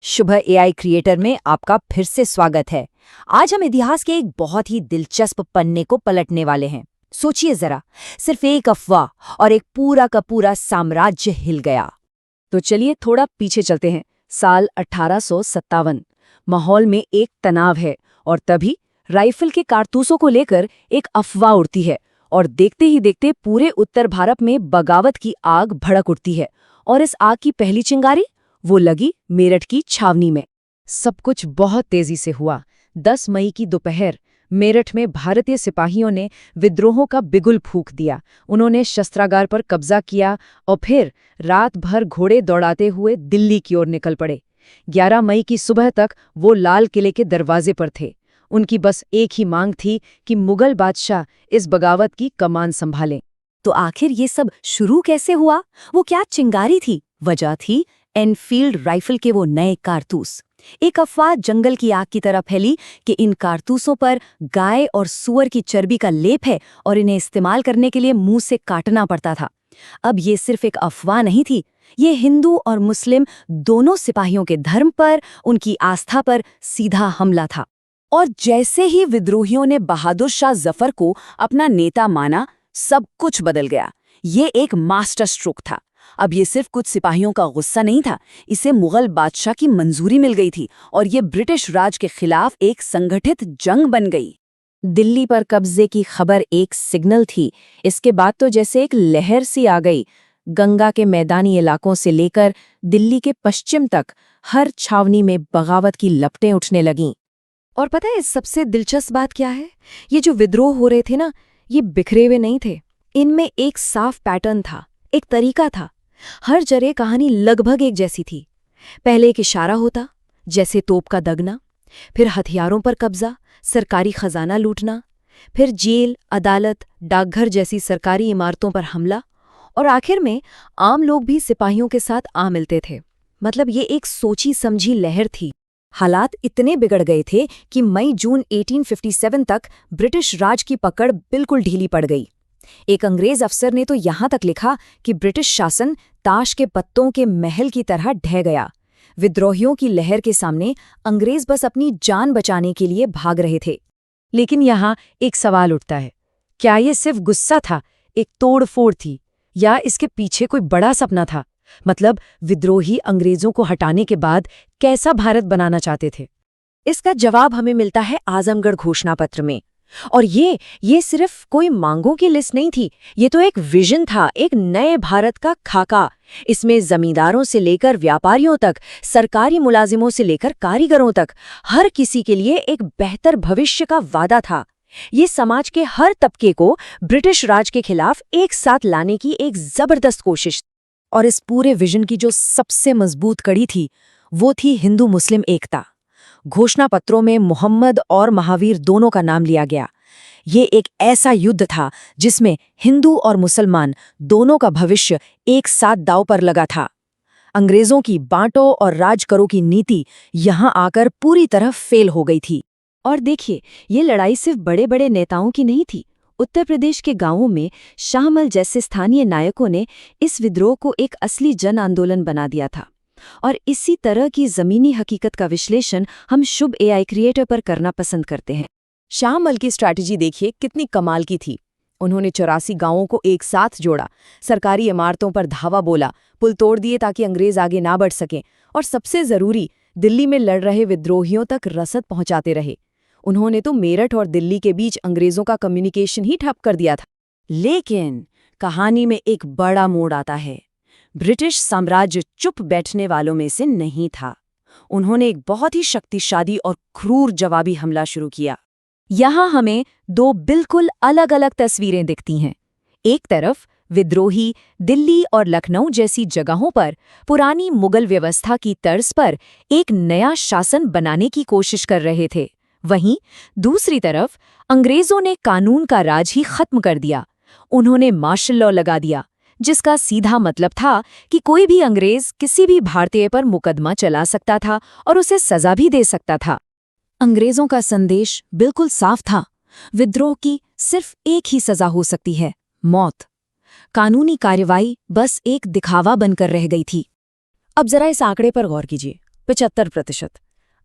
शुभ AI creator में आपका फिर से स्वागत है। आज हम इतिहास के एक बहुत ही दिलचस्प पन्ने को पलटने वाले हैं। सोचिए जरा, सिर्फ एक अफवाह और एक पूरा का पूरा साम्राज्य हिल गया। तो चलिए थोड़ा पीछे चलते हैं। साल 1857। माहौल में एक तनाव है और तभी राइफल के कारतूसों को लेकर एक अफवाह उड़ती है और देखते ही देखते पूरे उत्तर भारत में बगावत की आग भड़क उठती है। और इस आग की पहली चिंगारी वो लगी मेरठ की छावनी में। सब कुछ बहुत तेजी से हुआ। 10 मई की दोपहर मेरठ में भारतीय सिपाहियों ने विद्रोह का बिगुल फूंक दिया। उन्होंने शस्त्रागार पर कब्जा किया और फिर रात भर घोड़े दौड़ाते हुए दिल्ली की ओर निकल पड़े। 11 मई की सुबह तक वो लाल किले के दरवाजे पर थे। उनकी बस एक ही मांग थी कि मुगल बादशाह इस बगावत की कमान संभालें। तो आखिर ये सब शुरू कैसे हुआ? वो क्या चिंगारी थी? वजह थी एनफील्ड राइफल के वो नए कारतूस। एक अफवाह जंगल की आग की तरह फैली कि इन कारतूसों पर गाय और सूअर की चर्बी का लेप है और इन्हें इस्तेमाल करने के लिए मुंह से काटना पड़ता था। अब ये सिर्फ एक अफवाह नहीं थी, ये हिंदू और मुस्लिम दोनों सिपाहियों के धर्म पर, उनकी आस्था पर सीधा हमला था। और जैसे ही विद्रोहियों ने बहादुर शाह जफर को अपना नेता माना, सब कुछ बदल गया। ये एक मास्टर स्ट्रोक था। अब ये सिर्फ कुछ सिपाहियों का गुस्सा नहीं था, इसे मुगल बादशाह की मंजूरी मिल गई थी और ये ब्रिटिश राज के खिलाफ एक संगठित जंग बन गई। दिल्ली पर कब्जे की खबर एक सिग्नल थी। इसके बाद तो जैसे एक लहर सी आ गई। गंगा के मैदानी इलाकों से लेकर दिल्ली के पश्चिम तक हर छावनी में बगावत की लपटें उठने लगीं। और पता है सबसे दिलचस्प बात क्या है? ये जो विद्रोह हो रहे थे ना, ये बिखरे हुए नहीं थे। इनमें एक साफ पैटर्न था, एक तरीका था। हर जगह कहानी लगभग एक जैसी थी। पहले एक इशारा होता, जैसे तोप का दगना, फिर हथियारों पर कब्जा, सरकारी खजाना लूटना, फिर जेल, अदालत, डाकघर जैसी सरकारी इमारतों पर हमला, और आखिर में आम लोग भी सिपाहियों के साथ आ मिलते थे। मतलब ये एक सोची समझी लहर थी। हालात इतने बिगड़ गए थे कि मई-जून 1857 तक ब्रिटिश राज की पकड़ बिल्कुल ढीली पड़ गई। एक अंग्रेज अफसर ने तो यहाँ तक लिखा कि ब्रिटिश शासन ताश के पत्तों के महल की तरह ढह गया। विद्रोहियों की लहर के सामने अंग्रेज बस अपनी जान बचाने के लिए भाग रहे थे। लेकिन यहाँ एक सवाल उठता है, क्या ये सिर्फ गुस्सा था, एक तोड़-फोड़ थी, या इसके पीछे कोई बड़ा सपना था? मतलब विद्रोही अंग्रेजों को हटाने के बाद कैसा भारत बनाना चाहते थे? इसका जवाब हमें मिलता है आजमगढ़ घोषणा पत्र में। और ये सिर्फ कोई मांगों की लिस्ट नहीं थी, ये तो एक विजन था, एक नए भारत का खाका। इसमें जमींदारों से लेकर व्यापारियों तक, सरकारी मुलाजिमों से लेकर कारीगरों तक, हर किसी के लिए एक बेहतर भविष्य का वादा था। ये समाज के हर तबके को ब्रिटिश राज के खिलाफ एक साथ लाने की एक जबरदस्त कोशिश। और इस पूरे विजन की जो सबसे मजबूत कड़ी थी, वो थी हिंदू मुस्लिम एकता। घोषणा पत्रों में मोहम्मद और महावीर दोनों का नाम लिया गया। ये एक ऐसा युद्ध था जिसमें हिंदू और मुसलमान दोनों का भविष्य एक साथ दांव पर लगा था। अंग्रेजों की बांटो और राज करो की नीति यहां आकर पूरी तरह फेल हो गई थी। और देखिए, ये लड़ाई सिर्फ बड़े बड़े नेताओं की नहीं थी। उत्तर प्रदेश के गांवों में शाहमल जैसे स्थानीय नायकों ने इस विद्रोह को एक असली जन आंदोलन बना दिया था। और इसी तरह की जमीनी हकीकत का विश्लेषण हम शुभ एआई क्रिएटर पर करना पसंद करते हैं। शाहमल की स्ट्रैटेजी देखिए कितनी कमाल की थी। उन्होंने 84 गांवों को एक साथ जोड़ा, सरकारी इमारतों पर धावा बोला, पुल तोड़ दिए ताकि अंग्रेज आगे ना बढ़ सकें, और सबसे जरूरी, दिल्ली में लड़ रहे विद्रोहियों तक रसद पहुंचाते रहे। उन्होंने तो मेरठ और दिल्ली के बीच अंग्रेजों का कम्युनिकेशन ही ठप कर दिया था। लेकिन कहानी में एक बड़ा मोड़ आता है। ब्रिटिश साम्राज्य चुप बैठने वालों में से नहीं था। उन्होंने एक बहुत ही शक्तिशाली और क्रूर जवाबी हमला शुरू किया। यहाँ हमें दो बिल्कुल अलग अलग तस्वीरें दिखती हैं। एक तरफ विद्रोही दिल्ली और लखनऊ जैसी जगहों पर पुरानी मुगल व्यवस्था की तर्ज पर एक नया शासन बनाने की कोशिश कर रहे थे। वहीं दूसरी तरफ अंग्रेजों ने कानून का राज ही खत्म कर दिया। उन्होंने मार्शल लॉ लगा दिया, जिसका सीधा मतलब था कि कोई भी अंग्रेज किसी भी भारतीय पर मुकदमा चला सकता था और उसे सजा भी दे सकता था। अंग्रेजों का संदेश बिल्कुल साफ था, विद्रोह की सिर्फ एक ही सजा हो सकती है, मौत। कानूनी कार्रवाई बस एक दिखावा बनकर रह गई थी। अब जरा इस आंकड़े पर गौर कीजिए। 75%।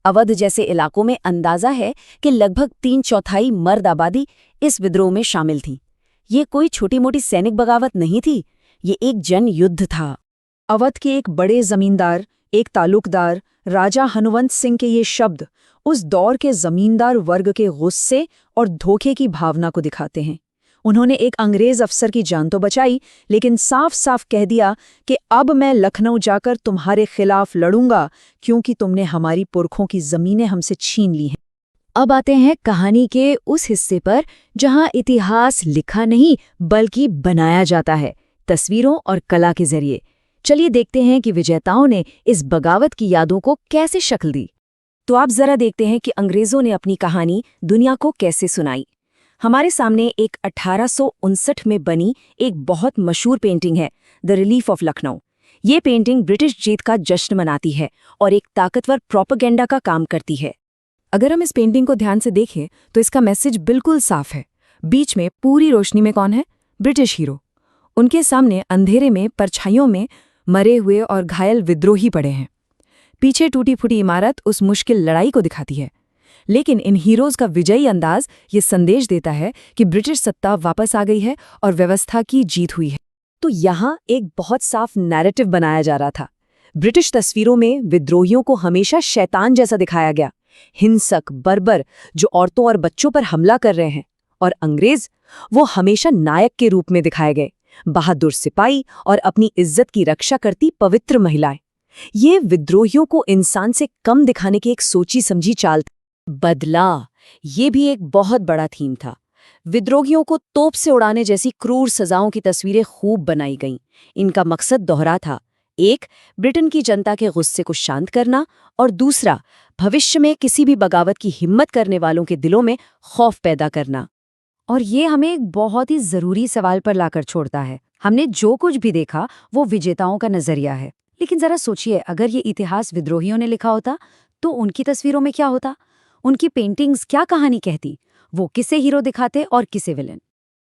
अवध जैसे इलाकों में अंदाजा है कि लगभग 3/4 मर्द आबादी इस विद्रोह में शामिल थी। ये कोई छोटी-मोटी सैनिक बगावत नहीं थी, ये एक जन युद्ध था। अवध के एक बड़े जमींदार, एक तालुकदार, राजा हनुवंत सिंह के ये शब्द उस दौर के जमींदार वर्ग के गुस्से और धोखे की भावना को दिखाते हैं। उन्होंने एक अंग्रेज अफसर की जान तो बचाई, लेकिन साफ साफ कह दिया कि अब मैं लखनऊ जाकर तुम्हारे खिलाफ लड़ूंगा, क्योंकि तुमने हमारी पुरखों की जमीनें हमसे छीन ली हैं। अब आते हैं कहानी के उस हिस्से पर जहां इतिहास लिखा नहीं बल्कि बनाया जाता है, तस्वीरों और कला के जरिए। चलिए देखते हैं कि विजेताओं ने इस बगावत की यादों को कैसे शक्ल दी। तो आप जरा देखते हैं कि अंग्रेजों ने अपनी कहानी दुनिया को कैसे सुनाई। हमारे सामने एक 1859 में बनी एक बहुत मशहूर पेंटिंग है, द रिलीफ ऑफ लखनऊ। ये पेंटिंग ब्रिटिश जीत का जश्न मनाती है और एक ताकतवर प्रोपेगेंडा का काम करती है। अगर हम इस पेंटिंग को ध्यान से देखें तो इसका मैसेज बिल्कुल साफ है। बीच में पूरी रोशनी में कौन है? British hero. उनके सामने अंधेरे में परछाइयों में मरे हुए और घायल विद्रोही पड़े हैं। पीछे टूटी फूटी इमारत उस मुश्किल लड़ाई को दिखाती है। लेकिन इन हीरोज का विजयी अंदाज ये संदेश देता है कि ब्रिटिश सत्ता वापस आ गई है और व्यवस्था की जीत हुई है। तो यहाँ एक बहुत साफ नैरेटिव बनाया जा रहा था। ब्रिटिश तस्वीरों में विद्रोहियों को हमेशा शैतान जैसा दिखाया गया, हिंसक, बर्बर, जो औरतों और बच्चों पर हमला कर रहे हैं। और अंग्रेज, वो हमेशा नायक के रूप में दिखाए गए, बहादुर सिपाही और अपनी इज्जत की रक्षा करती पवित्र महिलाएं। ये विद्रोहियों को इंसान से कम दिखाने की एक सोची समझी चाल थी। बदला, ये भी एक बहुत बड़ा थीम था। विद्रोहियों को तोप से उड़ाने जैसी क्रूर सजाओं की तस्वीरें खूब बनाई गईं। इनका मकसद दोहरा था, एक, ब्रिटेन की जनता के गुस्से को शांत करना, और दूसरा, भविष्य में किसी भी बगावत की हिम्मत करने वालों के दिलों में खौफ पैदा करना। और ये हमें एक बहुत ही जरूरी सवाल पर लाकर छोड़ता है। हमने जो कुछ भी देखा वो विजेताओं का नजरिया है, लेकिन जरा सोचिए, अगर ये इतिहास विद्रोहियों ने लिखा होता तो उनकी तस्वीरों में क्या होता? उनकी पेंटिंग्स क्या कहानी कहती? वो किसे हीरो दिखाते और किसे विलन?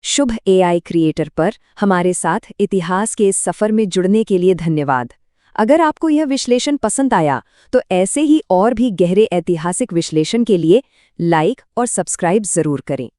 शुभ AI क्रिएटर पर हमारे साथ इतिहास के इस सफर में जुड़ने के लिए धन्यवाद। अगर आपको यह विश्लेषण पसंद आया तो ऐसे ही और भी गहरे ऐतिहासिक विश्लेषण के लिए लाइक और सब्सक्राइब जरूर करें।